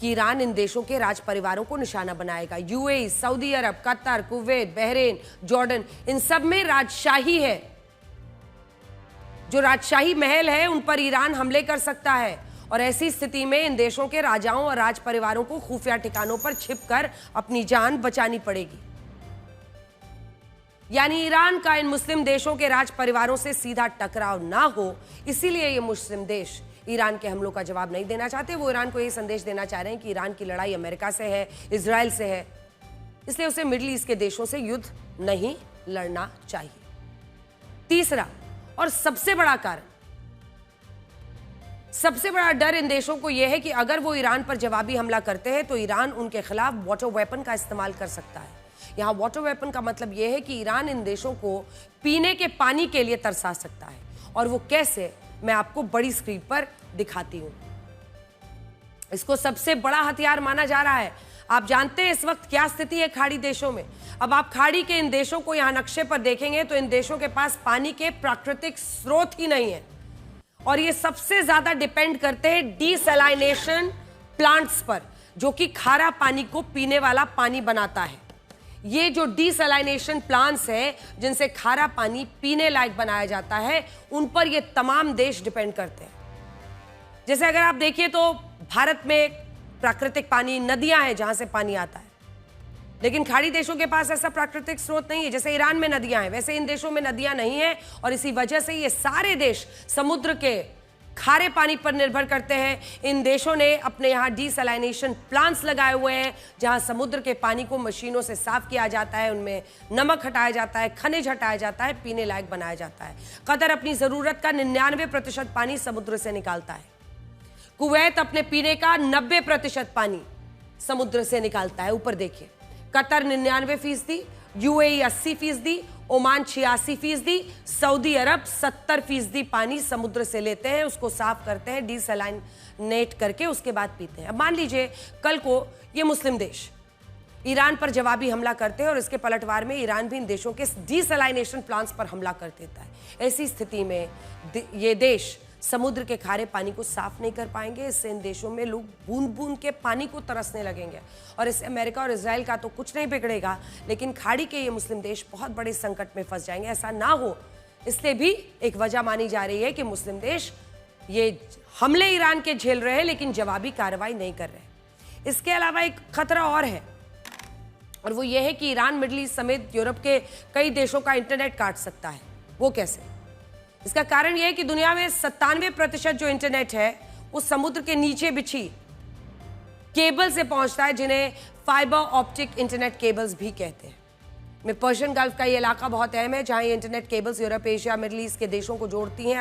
[SPEAKER 1] कि ईरान इन देशों के राज परिवारों को निशाना बनाएगा। UAE, Saudi Arab, Qatar, Kuwait, Bahrain, Jordan, इन सब में राजशाही है। जो राजशाही महल है उन पर ईरान हमले कर सकता है और ऐसी स्थिति में इन देशों के राजाओं और राज परिवारों को खुफिया ठिकानों पर छिपकर अपनी जान बचानी पड़ेगी। यानी ईरान का इन मुस्लिम देशों के राज परिवारों से सीधा टकराव ना हो, इसीलिए ये मुस्लिम देश ईरान के हमलों का जवाब नहीं देना चाहते। वो ईरान को ये संदेश देना चाह रहे हैं कि ईरान की लड़ाई अमेरिका से है, इजराइल से है, इसलिए उसे मिडिल ईस्ट के देशों से युद्ध नहीं लड़ना चाहिए। तीसरा और सबसे बड़ा कारण, सबसे बड़ा डर इन देशों को यह है कि अगर वो ईरान पर जवाबी हमला करते हैं तो ईरान उनके खिलाफ वाटर वेपन का इस्तेमाल कर सकता है। यहां वाटर वेपन का मतलब यह है कि ईरान इन देशों को पीने के पानी के लिए तरसा सकता है। और वो कैसे, मैं आपको बड़ी स्क्रीन पर दिखाती हूं। इसको सबसे बड़ा हथियार माना जा रहा है। आप जानते हैं इस वक्त क्या स्थिति है खाड़ी देशों में। अब आप खाड़ी के इन देशों को यहां नक्शे पर देखेंगे तो इन देशों के पास पानी के प्राकृतिक स्रोत ही नहीं है और ये सबसे ज्यादा डिपेंड करते हैं डीसैलिनेशन प्लांट्स पर, जो कि खारा पानी को पीने वाला पानी बनाता है। ये जो डीसैलिनेशन प्लांट्स है जिनसे खारा पानी पीने लायक बनाया जाता है, उन पर ये तमाम देश डिपेंड करते हैं। जैसे अगर आप देखिए तो भारत में प्राकृतिक पानी, नदियां हैं जहां से पानी आता है, लेकिन खाड़ी देशों के पास ऐसा प्राकृतिक स्रोत नहीं है। जैसे ईरान में नदियां हैं, वैसे इन देशों में नदियां नहीं है और इसी वजह से ये सारे देश समुद्र के खारे पानी पर निर्भर करते हैं। इन देशों ने अपने यहाँ डीसैलिनेशन प्लांट्स लगाए हुए हैं जहां समुद्र के पानी को मशीनों से साफ किया जाता है, उनमें नमक हटाया जाता है, खनिज हटाया जाता है, पीने लायक बनाया जाता है। कतर अपनी जरूरत का 99% पानी समुद्र से निकालता है। कुवैत अपने पीने का 90% पानी समुद्र से निकालता है। ऊपर देखिए, कतर 99%, यूएई 80%, ओमान 86%, सऊदी अरब 70% पानी समुद्र से लेते हैं, उसको साफ करते हैं, डीसैलिनेट करके उसके बाद पीते हैं। अब मान लीजिए कल को ये मुस्लिम देश ईरान पर जवाबी हमला करते हैं और इसके पलटवार में ईरान भी इन देशों के डीसैलिनेशन प्लांट्स पर हमला कर देता है। ऐसी स्थिति में ये देश समुद्र के खारे पानी को साफ नहीं कर पाएंगे। इससे इन देशों में लोग बूंद बूंद के पानी को तरसने लगेंगे और इससे अमेरिका और इजराइल का तो कुछ नहीं बिगड़ेगा, लेकिन खाड़ी के ये मुस्लिम देश बहुत बड़े संकट में फंस जाएंगे। ऐसा ना हो इसलिए भी एक वजह मानी जा रही है कि मुस्लिम देश ये हमले ईरान के झेल रहे हैं लेकिन जवाबी कार्रवाई नहीं कर रहे। इसके अलावा एक खतरा और है और वो ये है कि ईरान मिडिल ईस्ट समेत यूरोप के कई देशों का इंटरनेट काट सकता है। वो कैसे? इसका कारण यह है कि दुनिया में 97% जो इंटरनेट है वो समुद्र के नीचे बिछी केबल से पहुंचता है, जिन्हें फाइबर ऑप्टिक इंटरनेट केबल्स भी कहते हैं। में पर्शियन गल्फ का ये इलाका बहुत अहम है जहां ये internet cables Europe, Asia, middle east के देशों को जोड़ती हैं।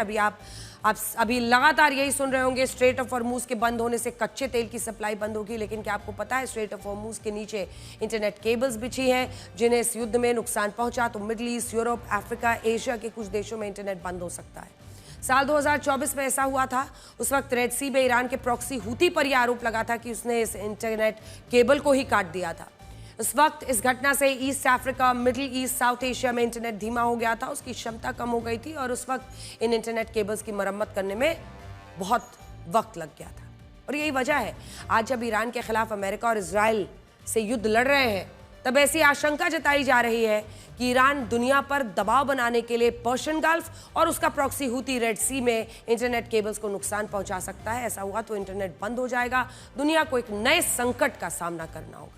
[SPEAKER 1] अभी लगातार यही सुन रहे होंगे, स्ट्रेट ऑफ हॉर्मूज के बंद होने से कच्चे तेल की सप्लाई बंद होगी, लेकिन क्या आपको पता है स्ट्रेट ऑफ हॉर्मूज के नीचे इंटरनेट केबल्स बिछी हैं जिन्हें इस युद्ध में नुकसान पहुंचा तो middle east, Europe, Africa, Asia के कुछ देशों में इंटरनेट बंद हो सकता है। साल 2024 में ऐसा हुआ था। उस वक्त रेड सी में ईरान के प्रॉक्सी हूती पर यह आरोप लगा था कि उसने इस इंटरनेट केबल को ही काट दिया था। इस वक्त इस घटना से east Africa, middle east, south Asia में इंटरनेट धीमा हो गया था, उसकी क्षमता कम हो गई थी और उस वक्त इन इंटरनेट केबल्स की मरम्मत करने में बहुत वक्त लग गया था। और यही वजह है आज जब ईरान के खिलाफ अमेरिका और इजराइल से युद्ध लड़ रहे हैं तब ऐसी आशंका जताई जा रही है कि ईरान दुनिया पर दबाव बनाने के लिए पर्शियन गल्फ और उसका प्रॉक्सी हूती रेड सी में इंटरनेट केबल्स को नुकसान पहुंचा सकता है। ऐसा हुआ तो इंटरनेट बंद हो जाएगा, दुनिया को एक नए संकट का सामना करना होगा।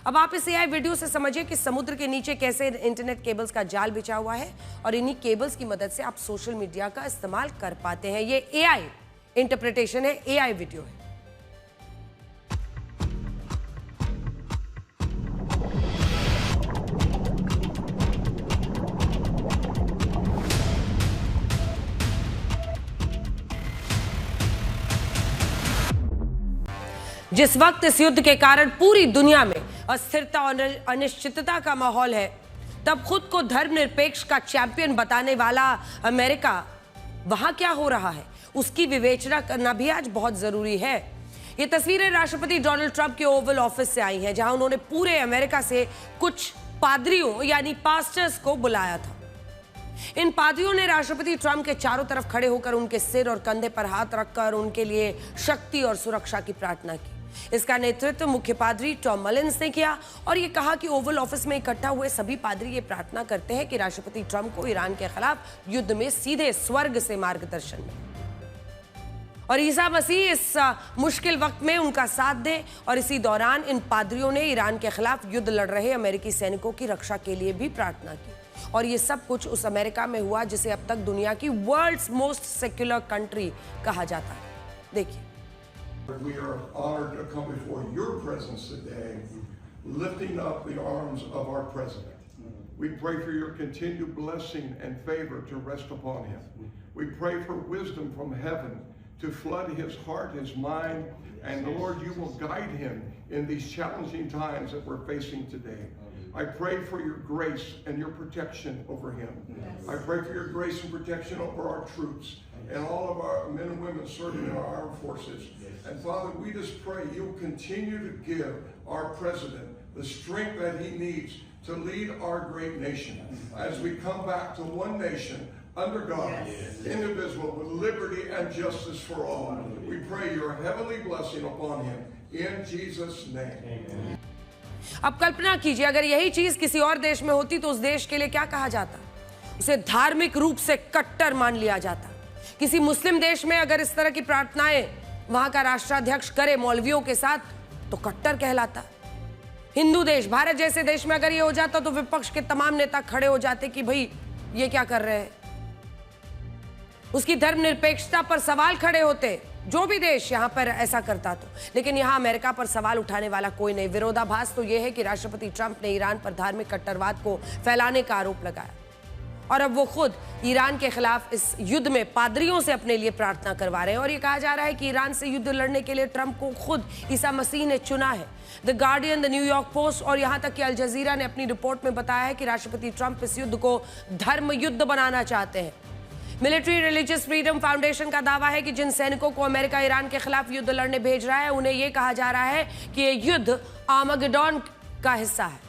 [SPEAKER 1] अब आप इस एआई वीडियो से समझिए कि समुद्र के नीचे कैसे इंटरनेट केबल्स का जाल बिछा हुआ है और इन्हीं केबल्स की मदद से आप सोशल मीडिया का इस्तेमाल कर पाते हैं। ये एआई इंटरप्रिटेशन है, एआई वीडियो है। जिस वक्त इस युद्ध के कारण पूरी दुनिया में अस्थिरता और अनिश्चितता का माहौल है, तब खुद को धर्मनिरपेक्ष का चैंपियन बताने वाला अमेरिका, वहां क्या हो रहा है उसकी विवेचना करना भी आज बहुत जरूरी है। ये तस्वीरें राष्ट्रपति डोनाल्ड ट्रंप के ओवल ऑफिस से आई हैं, जहां उन्होंने पूरे अमेरिका से कुछ पादरियों यानी पास्टर्स को बुलाया था। इन पादरियों ने राष्ट्रपति ट्रंप के चारों तरफ खड़े होकर उनके सिर और कंधे पर हाथ रखकर उनके लिए शक्ति और सुरक्षा की प्रार्थना की। इसका नेतृत्व मुख्य पादरी टॉम मलिन्स ने किया और ये कहा कि ओवल ऑफिस में इकट्ठा हुए सभी पादरी ये प्रार्थना करते हैं कि राष्ट्रपति ट्रंप को ईरान के खिलाफ युद्ध में सीधे स्वर्ग से मार्गदर्शन मिले और ईसा मसीह इस मुश्किल वक्त में उनका साथ दे। और इसी दौरान इन पादरियों ने ईरान के खिलाफ युद्ध लड़ रहे अमेरिकी सैनिकों की रक्षा के लिए भी प्रार्थना की। और ये सब कुछ उस अमेरिका में हुआ जिसे अब तक दुनिया की वर्ल्ड्स मोस्ट सेक्युलर कंट्री कहा जाता है। देखिए,
[SPEAKER 3] We are honored to come before your presence today, lifting up the arms of our president. We pray for your continued blessing and favor to rest upon him. We pray for wisdom from heaven to flood his heart, his mind, and Lord, you will guide him in these challenging times that we're facing today. I pray for your grace and your protection over him. I pray for your grace and protection over our troops and all of our men and women serving in our armed forces. And Father, we just pray you'll continue to give our president the strength that he needs to lead our great nation as we come back to one nation under God, indivisible, with liberty and justice for all. We pray your heavenly blessing upon him in Jesus' name. Amen.
[SPEAKER 1] अब कल्पना कीजिए अगर यही चीज किसी और देश में होती तो उस देश के लिए क्या कहा जाता? उसे धार्मिक रूप से कट्टर मान लिया जाता। किसी मुस्लिम देश में अगर इस तरह की प्रार्थनाएं वहां का राष्ट्राध्यक्ष करे मौलवियों के साथ तो कट्टर कहलाता। हिंदू देश, भारत जैसे देश में अगर ये हो जाता तो विपक्ष के तमाम नेता खड़े हो जाते कि भाई ये क्या कर रहे हैं। उसकी धर्मनिरपेक्षता पर सवाल खड़े होते जो भी देश यहां पर ऐसा करता तो। लेकिन यहां अमेरिका पर सवाल उठाने वाला कोई नहीं। विरोधाभास तो यह है कि राष्ट्रपति ट्रंप ने ईरान पर धार्मिक कट्टरवाद को फैलाने का आरोप लगाया और अब वो खुद ईरान के खिलाफ इस युद्ध में पादरियों से अपने लिए प्रार्थना करवा रहे हैं। और ये कहा जा रहा है कि ईरान से युद्ध लड़ने के लिए ट्रंप को खुद ईसा मसीह ने चुना है। The guardian, the New York post और यहां तक कि अल जजीरा ने अपनी रिपोर्ट में बताया है कि राष्ट्रपति ट्रंप इस युद्ध को धर्म युद्ध बनाना चाहते हैं। मिलिट्री रिलीजियस फ्रीडम फाउंडेशन का दावा है कि जिन सैनिकों को अमेरिका ईरान के खिलाफ युद्ध लड़ने भेज रहा है उन्हें यह कहा जा रहा है कि यह युद्ध आर्मागेडोन का हिस्सा है।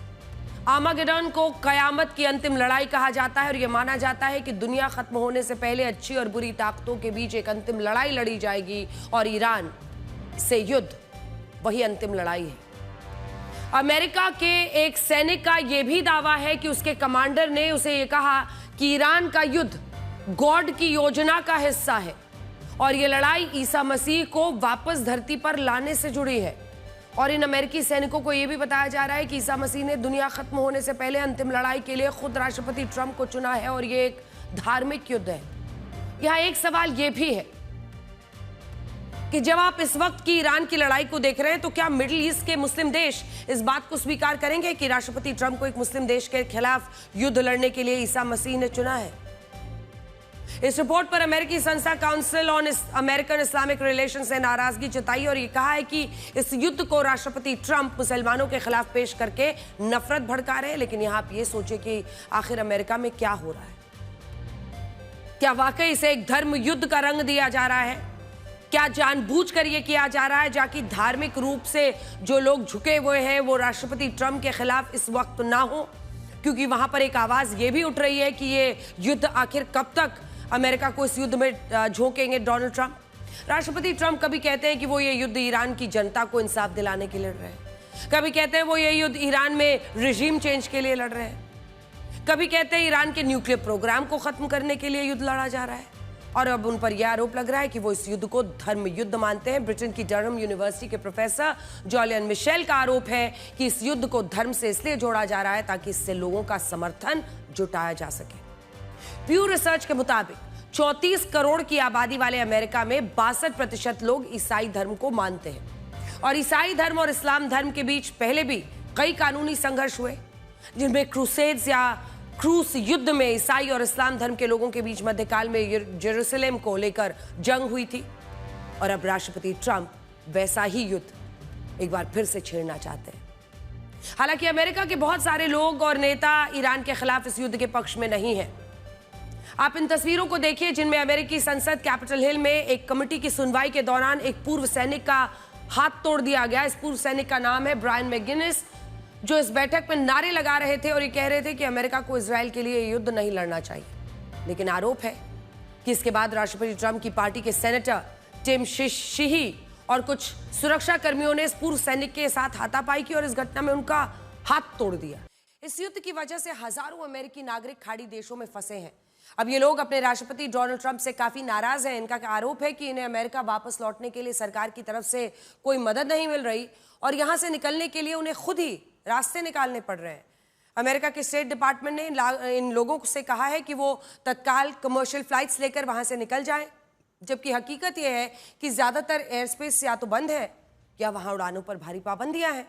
[SPEAKER 1] आर्मागेडोन को कयामत की अंतिम लड़ाई कहा जाता है और यह माना जाता है कि दुनिया खत्म होने से पहले अच्छी और बुरी ताकतों के बीच एक अंतिम लड़ाई लड़ी जाएगी और ईरान से युद्ध वही अंतिम लड़ाई है। अमेरिका के एक सैनिक का यह भी दावा है कि उसके कमांडर ने उसे यह कहा कि ईरान का युद्ध गॉड की योजना का हिस्सा है और यह लड़ाई ईसा मसीह को वापस धरती पर लाने से जुड़ी है। और इन अमेरिकी सैनिकों को यह भी बताया जा रहा है कि ईसा मसीह ने दुनिया खत्म होने से पहले अंतिम लड़ाई के लिए खुद राष्ट्रपति ट्रंप को चुना है और यह एक धार्मिक युद्ध है। यहां एक सवाल यह भी है कि जब आप इस वक्त की ईरान की लड़ाई को देख रहे हैं तो क्या मिडिल ईस्ट के मुस्लिम देश इस बात को स्वीकार करेंगे कि राष्ट्रपति ट्रंप को एक मुस्लिम देश के खिलाफ युद्ध लड़ने के लिए ईसा मसीह ने चुना है? इस रिपोर्ट पर अमेरिकी संस्था council on American Islamic relations ने नाराजगी जताई और ये कहा है कि इस युद्ध को राष्ट्रपति ट्रंप मुसलमानों के खिलाफ पेश करके नफरत भड़का रहे हैं। लेकिन यहां आप ये सोचिए कि आखिर अमेरिका में क्या हो रहा है? क्या वाकई इसे एक धर्म युद्ध का रंग दिया जा रहा है? क्या जानबूझकर यह किया जा रहा है जाकि धार्मिक रूप से जो लोग झुके हुए हैं वो राष्ट्रपति ट्रंप के खिलाफ इस वक्त ना हो? क्योंकि वहां पर एक आवाज ये भी उठ रही है कि ये युद्ध आखिर कब तक अमेरिका को इस युद्ध में झोंकेंगे डोनाल्ड ट्रंप। राष्ट्रपति ट्रंप कभी कहते हैं कि वो ये युद्ध ईरान की जनता को इंसाफ दिलाने के लिए लड़ रहे हैं, कभी कहते हैं वो ये युद्ध ईरान में रिजीम चेंज के लिए लड़ रहे हैं, कभी कहते हैं ईरान के न्यूक्लियर प्रोग्राम को खत्म करने के लिए युद्ध लड़ा जा रहा है और अब उन पर यह आरोप लग रहा है कि वो इस युद्ध को धर्म युद्ध मानते हैं। ब्रिटेन की डरहम यूनिवर्सिटी के प्रोफेसर जॉलियन मिशेल का आरोप है कि इस युद्ध को धर्म से इसलिए जोड़ा जा रहा है ताकि इससे लोगों का समर्थन जुटाया जा सके। प्यू रिसर्च के मुताबिक 34 करोड़ की आबादी वाले अमेरिका में 62% लोग ईसाई धर्म को मानते हैं और ईसाई धर्म और इस्लाम धर्म के बीच पहले भी कई कानूनी संघर्ष हुए, जिनमें क्रूसेड्स या क्रूस युद्ध में ईसाई और इस्लाम धर्म के लोगों के बीच मध्यकाल में यरूशलेम को लेकर जंग हुई थी। और अब राष्ट्रपति ट्रंप वैसा ही युद्ध एक बार फिर से छेड़ना चाहते हैं। हालांकि अमेरिका के बहुत सारे लोग और नेता ईरान के खिलाफ इस युद्ध के पक्ष में नहीं हैं। आप इन तस्वीरों को देखिए जिनमें अमेरिकी संसद कैपिटल हिल में एक कमेटी की सुनवाई के दौरान एक पूर्व सैनिक का हाथ तोड़ दिया गया। इस पूर्व सैनिक का नाम है ब्रायन मैकगिनिस, जो इस बैठक में नारे लगा रहे थे और ये कह रहे थे कि अमेरिका को इजराइल के लिए युद्ध नहीं लड़ना चाहिए। लेकिन आरोप है कि इसके बाद राष्ट्रपति ट्रंप की पार्टी के सेनेटर टिम शीही और कुछ सुरक्षा कर्मियों ने इस पूर्व सैनिक के साथ हाथापाई की और इस घटना में उनका हाथ तोड़ दिया। इस युद्ध की वजह से हजारों अमेरिकी नागरिक खाड़ी देशों में फंसे हैं। अब ये लोग अपने राष्ट्रपति डोनाल्ड ट्रंप से काफी नाराज हैं। इनका आरोप है कि इन्हें अमेरिका वापस लौटने के लिए सरकार की तरफ से कोई मदद नहीं मिल रही और यहां से निकलने के लिए उन्हें खुद ही रास्ते निकालने पड़ रहे हैं। अमेरिका के स्टेट डिपार्टमेंट ने इन लोगों से कहा है कि वो तत्काल कमर्शियल फ्लाइट्स लेकर वहां से निकल जाएं, जबकि हकीकत यह है कि ज्यादातर एयर स्पेस या तो बंद है या वहां उड़ानों पर भारी पाबंदियां हैं।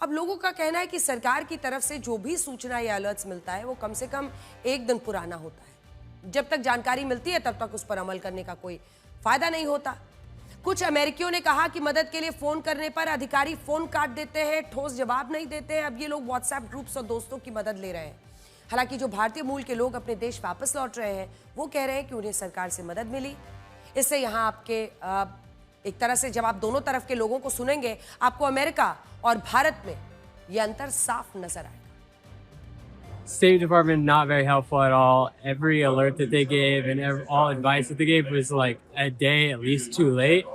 [SPEAKER 1] अब लोगों का कहना है कि सरकार की तरफ से जो भी सूचना या अलर्ट्स मिलता है वो कम से कम एक दिन पुराना होता है। जब तक जानकारी मिलती है तब तक उस पर अमल करने का कोई फायदा नहीं होता। कुछ अमेरिकियों ने कहा कि मदद के लिए फोन करने पर अधिकारी फोन काट देते हैं, ठोस जवाब नहीं देते हैं। अब ये लोग व्हाट्सएप ग्रुप्स और दोस्तों की मदद ले रहे हैं। हालांकि जो भारतीय मूल के लोग अपने देश वापस लौट रहे हैं वो कह रहे हैं कि उन्हें सरकार से मदद मिली। इससे यहाँ आपके एक तरह से जब आप दोनों तरफ के लोगों को सुनेंगे आपको अमेरिका और भारत में ये अंतर साफ नजर आएगा।
[SPEAKER 4] State Department not very helpful at all. Every alert that they gave and all advice that they gave was like a day at least too late.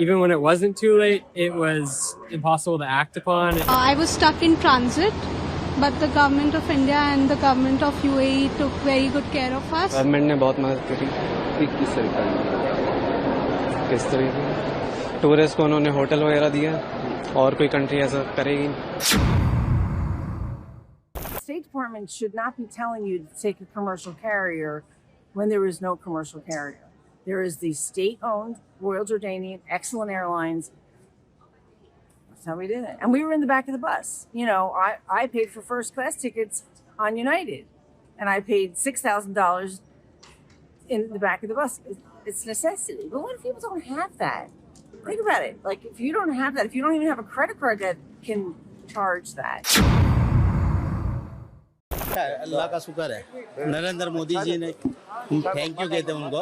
[SPEAKER 4] Even when it wasn't too late, it was impossible to act upon.
[SPEAKER 5] I was stuck in transit, but the government of India and the government of UAE took very good care of us.
[SPEAKER 6] Government ने बहुत मदद करी। किस तरीके किस तरीके tourist को उन्होंने होटल वगैरह दिया और कोई कंट्री ऐसा करेगी नहीं।
[SPEAKER 7] State Department should not be telling you to take a commercial carrier when there is no commercial carrier. There is the state-owned Royal Jordanian Excellent Airlines. That's how we did it. And we were in the back of the bus. You know, I paid for first class tickets on United, and I paid $6,000 in the back of the bus. It's necessity. But what if people don't have that? Think about it. Like, if you don't have that, if you don't even have a credit card that can charge that.
[SPEAKER 8] अल्लाह का शुक्र है, नरेंद्र मोदी जी ने thank you कहते हैं उनको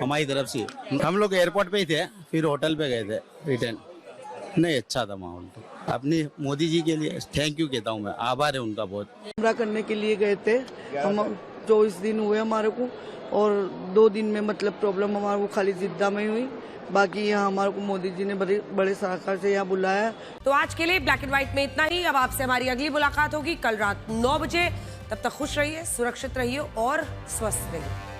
[SPEAKER 8] हमारी तरफ से। हम लोग एयरपोर्ट पे ही थे, फिर होटल पे गए थे रिटर्न। नहीं अच्छा था माहौल। तो अपनी मोदी जी के लिए थैंक यू कहता हूँ मैं, आभार है उनका बहुत।
[SPEAKER 9] उम्रा करने के लिए गए थे हम, 24 दिन हुए हमारे को, और 2 दिन में मतलब प्रॉब्लम हमारे को खाली जिद्दा में हुई। बाकी यहाँ हमारे को मोदी जी ने बड़े सहकार से यहाँ बुलाया।
[SPEAKER 1] तो आज के लिए ब्लैक एंड व्हाइट में इतना ही। अब आपसे हमारी अगली मुलाकात होगी कल रात 9 बजे। तब तक खुश रहिए, सुरक्षित रहिए और स्वस्थ रहिए।